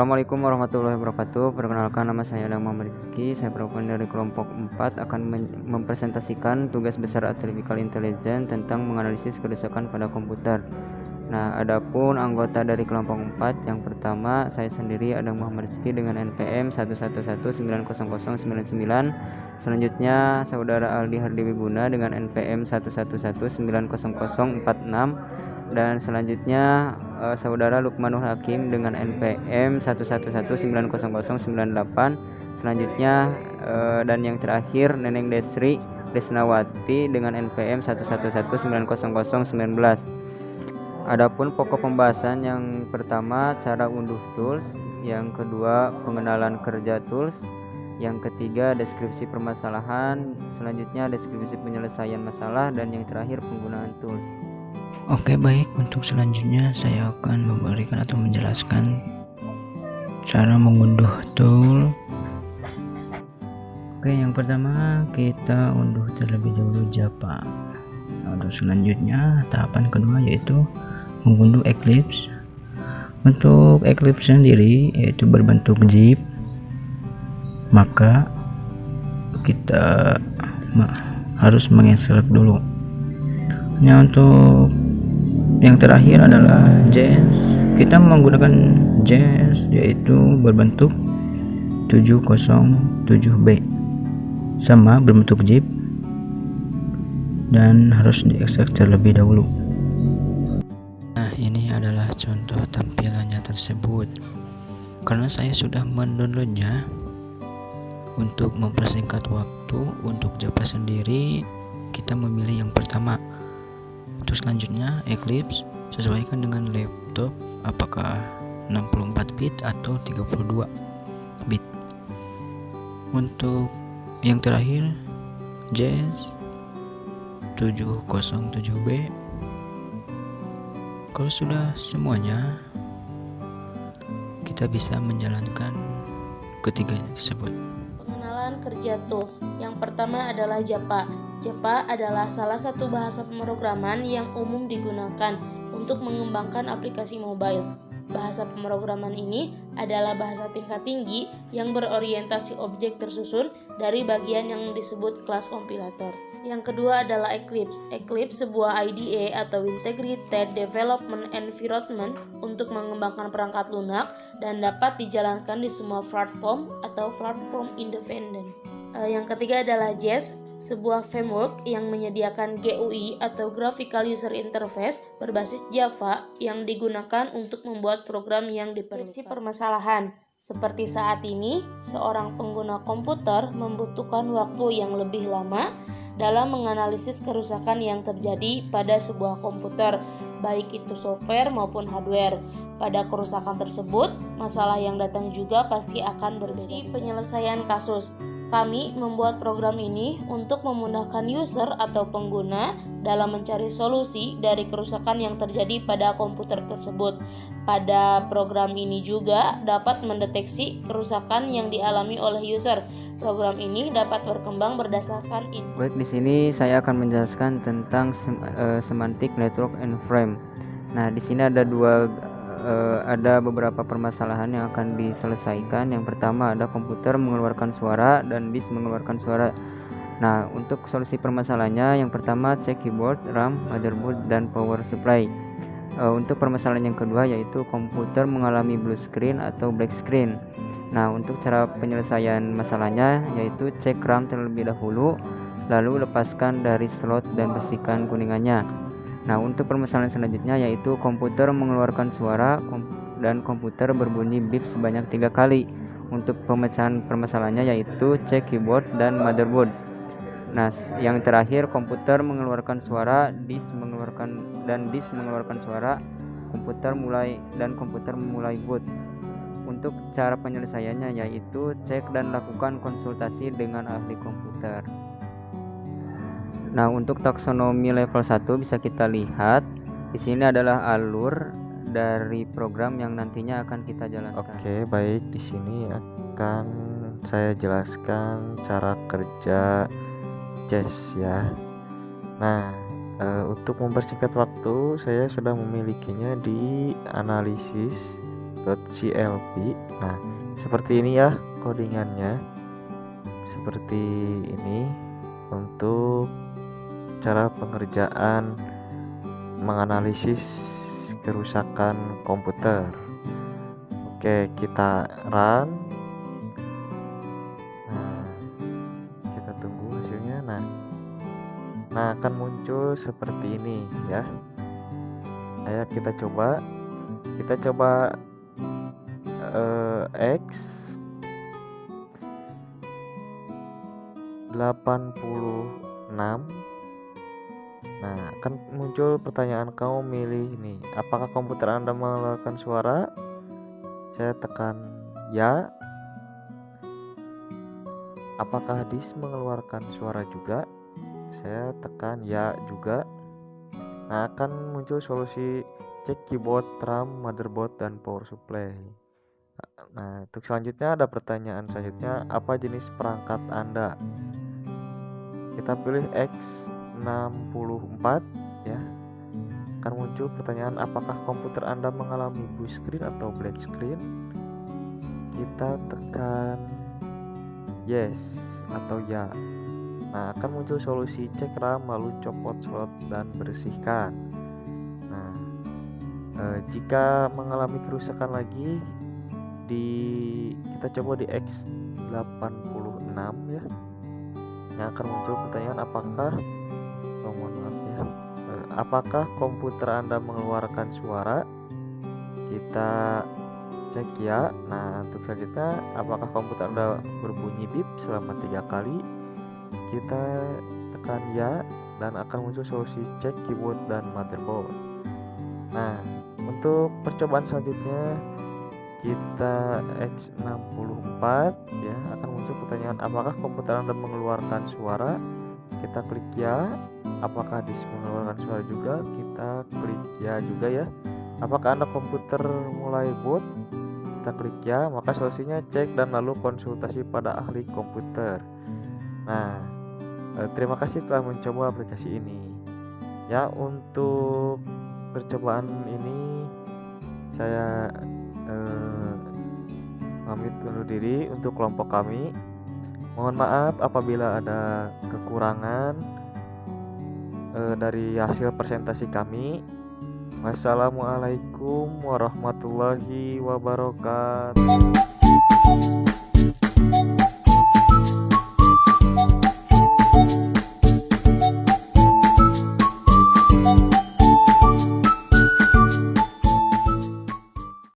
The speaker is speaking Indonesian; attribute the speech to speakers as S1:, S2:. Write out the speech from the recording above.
S1: Assalamualaikum warahmatullahi wabarakatuh. Perkenalkan, nama saya Adang Muhammad Rizky. Saya merupakan dari kelompok 4 akan mempresentasikan tugas besar Artificial Intelligence tentang menganalisis kerusakan pada komputer. Nah, adapun anggota dari kelompok 4, yang pertama saya sendiri Adang Muhammad Rizky dengan NPM 111900099. Selanjutnya saudara Aldi Hardiwiguna dengan NPM 111900046. Dan selanjutnya saudara Lukmanul Hakim dengan NPM 111900098. Selanjutnya dan yang terakhir Neneng Desri Desnawati dengan NPM 111900019. Adapun pokok pembahasan yang pertama cara unduh tools, yang kedua pengenalan kerja tools, yang ketiga deskripsi permasalahan, selanjutnya deskripsi penyelesaian masalah, dan yang terakhir penggunaan tools.
S2: Oke, baik. Untuk selanjutnya saya akan memberikan atau menjelaskan cara mengunduh tool. Oke, yang pertama kita unduh terlebih dahulu Java. Untuk selanjutnya tahapan kedua yaitu mengunduh Eclipse. Untuk Eclipse sendiri yaitu berbentuk zip, maka kita harus menginstall dulu. Nah, untuk yang terakhir adalah JS. Kita menggunakan JS yaitu berbentuk 707B, sama berbentuk zip dan harus diekstrak terlebih dahulu. Nah, ini adalah contoh tampilannya tersebut. Karena saya sudah mendownloadnya, untuk mempersingkat waktu untuk Java sendiri kita memilih yang pertama. Untuk selanjutnya Eclipse, sesuaikan dengan laptop apakah 64 bit atau 32 bit. Untuk yang terakhir JS 707B. Kalau sudah semuanya, kita bisa menjalankan ketiganya tersebut.
S3: Pengenalan kerja tools. Yang pertama adalah Java. Java adalah salah satu bahasa pemrograman yang umum digunakan untuk mengembangkan aplikasi mobile. Bahasa pemrograman ini adalah bahasa tingkat tinggi yang berorientasi objek tersusun dari bagian yang disebut kelas kompilator. Yang kedua adalah Eclipse. Eclipse sebuah IDE atau Integrated Development Environment untuk mengembangkan perangkat lunak dan dapat dijalankan di semua platform atau platform independen. Yang ketiga adalah Jest, sebuah framework yang menyediakan GUI atau Graphical User Interface berbasis Java yang digunakan untuk membuat program yang diperlukan. Permasalahan. Seperti saat ini, seorang pengguna komputer membutuhkan waktu yang lebih lama dalam menganalisis kerusakan yang terjadi pada sebuah komputer, baik itu software maupun hardware. Pada kerusakan tersebut, masalah yang datang juga pasti akan berbeda. Penyelesaian kasus. Kami membuat program ini untuk memudahkan user atau pengguna dalam mencari solusi dari kerusakan yang terjadi pada komputer tersebut. Pada program ini juga dapat mendeteksi kerusakan yang dialami oleh user. Program ini dapat berkembang berdasarkan ini.
S1: Baik, di sini saya akan menjelaskan tentang semantic network and frame. Nah, di sini ada beberapa permasalahan yang akan diselesaikan. Yang pertama ada komputer mengeluarkan suara dan disk mengeluarkan suara. Nah, untuk solusi permasalahannya, yang pertama cek keyboard, RAM, motherboard, dan power supply. Untuk permasalahan yang kedua yaitu komputer mengalami blue screen atau black screen. Nah, untuk cara penyelesaian masalahnya yaitu cek RAM terlebih dahulu, lalu lepaskan dari slot dan bersihkan kuningannya. Nah, untuk permasalahan selanjutnya yaitu komputer mengeluarkan suara dan komputer berbunyi beep sebanyak 3 kali. Untuk pemecahan permasalahannya yaitu cek keyboard dan motherboard. Nah, yang terakhir komputer mengeluarkan suara, disk mengeluarkan suara, komputer mulai boot. Untuk cara penyelesaiannya yaitu cek dan lakukan konsultasi dengan ahli komputer. Nah, untuk taksonomi level 1 bisa kita lihat di sini adalah alur dari program yang nantinya akan kita jalankan.
S4: Oke, baik. Di sini akan saya jelaskan cara kerja Jest ya. Nah, untuk mempersingkat waktu, saya sudah memilikinya di analisis .clp. Nah, seperti ini ya codingannya. Seperti ini untuk cara pengerjaan menganalisis kerusakan komputer. Oke, kita run. Nah, kita tunggu hasilnya. Nah, akan muncul seperti ini ya. Ayo kita coba X 86. Nah, akan muncul pertanyaan, kamu milih nih, apakah komputer Anda mengeluarkan suara? Saya tekan ya. Apakah disk mengeluarkan suara juga? Saya tekan ya juga. Nah, akan muncul solusi cek keyboard, RAM, motherboard, dan power supply. Nah, untuk selanjutnya ada pertanyaan selanjutnya, apa jenis perangkat Anda? Kita pilih X64 ya. Akan muncul pertanyaan, apakah komputer Anda mengalami blue screen atau black screen? Kita tekan yes atau ya. Nah, akan muncul solusi cek RAM, lalu copot slot dan bersihkan. Nah, jika mengalami kerusakan lagi, kita coba di X86 ya. Yang akan muncul pertanyaan, apakah komputer Anda mengeluarkan suara? Kita cek ya. Nah, untuk selanjutnya, apakah komputer Anda berbunyi bip selama 3 kali? Kita tekan ya, dan akan muncul solusi cek keyboard dan motherboard. Nah, untuk percobaan selanjutnya kita X64 ya, akan muncul pertanyaan, apakah komputer Anda mengeluarkan suara? Kita klik ya. Apakah disk mengeluarkan suara juga? Kita klik ya juga ya. Apakah Anda komputer mulai boot? Kita klik ya. Maka solusinya cek dan lalu konsultasi pada ahli komputer. Nah, terima kasih telah mencoba aplikasi ini ya. Untuk percobaan ini saya pamit undur diri untuk kelompok kami. Mohon maaf apabila ada kekurangan dari hasil presentasi kami. Wassalamualaikum warahmatullahi wabarakatuh.